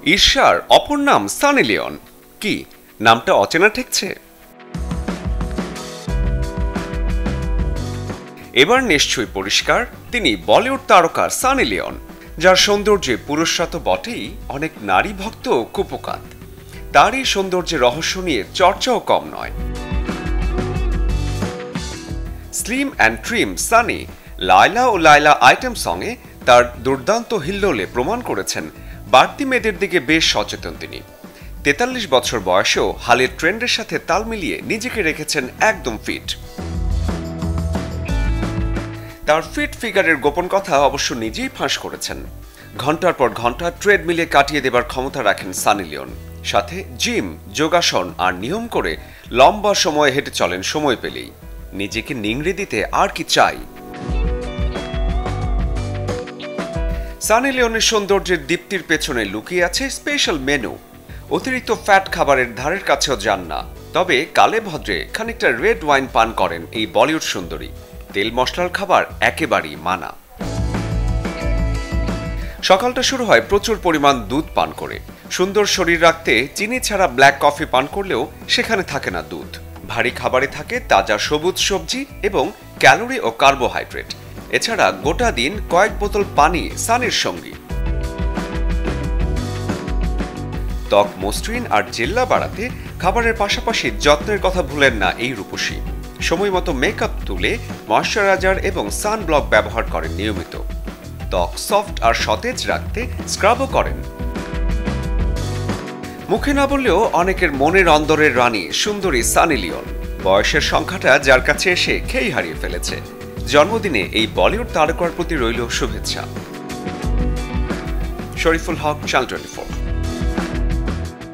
ঈর্ষার অপর নাম সানি লিওন। কি নামটা অচেনা ঠেকছে? এবার নিশ্চয়ই পরিষ্কার, তিনি বলিউড তারকা সানি লিওন, যার সৌন্দর্যে পুরুষরা তো বটেই, অনেক নারী ভক্ত কুপোকাত। তারই সৌন্দর্যের রহস্য নিয়ে চর্চাও কম নয়। Slim and trim Sunny Laila ও লায়লা আইটেম সঙ্গে তার দুর্দান্ত হিল্লোলে প্রমাণ করেছেন বাড়তি মেয়েদের দিকে বেশ সচেতন তিনি। ৪৩ বছর বয়সেও হালের ট্রেন্ডের সাথে তাল মিলিয়ে নিজেকে রেখেছেন একদম ফিট। তার ফিট ফিগারের গোপন কথা অবশ্য নিজেই ফাঁস করেছেন। ঘন্টার পর ঘন্টা ট্রেডমিলে কাটিয়ে দেবার ক্ষমতা রাখেন সানি লিওন। সাথে জিম, যোগাসন আর নিয়ম করে লম্বা সময় হেঁটে চলেন সময় পেলেই। নিজেকে নিংড়ে দিতে আর কি চাই? সানি লিওনের সৌন্দর্যের দীপ্তির পেছনে লুকিয়ে আছে স্পেশাল মেনু। অতিরিক্ত ফ্যাট খাবারের ধারের কাছেও যান না, তবে কালে ভদ্রে খানিকটা রেড ওয়াইন পান করেন এই বলিউড সুন্দরী। তেল মশলার খাবার একেবারেই মানা। সকালটা শুরু হয় প্রচুর পরিমাণ দুধ পান করে। সুন্দর শরীর রাখতে চিনি ছাড়া ব্ল্যাক কফি পান করলেও সেখানে থাকে না দুধ। ভারী খাবারে থাকে তাজা সবুজ সবজি এবং ক্যালোরি ও কার্বোহাইড্রেট। এছাড়া গোটা দিন কয়েক বোতল পানি সানির সঙ্গী। ত্বক মসৃণ আর জেল্লা বাড়াতে খাবারের পাশাপাশি যত্নের কথা ভুলেন না এই রূপসী। সময় মতো মেকআপ তুলে ময়শ্চারাইজার এবং সানব্লক ব্যবহার করেন নিয়মিত। ত্বক সফট আর সতেজ রাখতে স্ক্রাবও করেন। মুখে না বললেও অনেকের মনের অন্দরের রানী সুন্দরী সানি লিওন। বয়সের সংখ্যাটা যার কাছে এসে খেই হারিয়ে ফেলেছে। জন্মদিনে এই বলিউড তারকার প্রতি রইল শুভেচ্ছা। শরীফুল হক, চ্যানেল 24।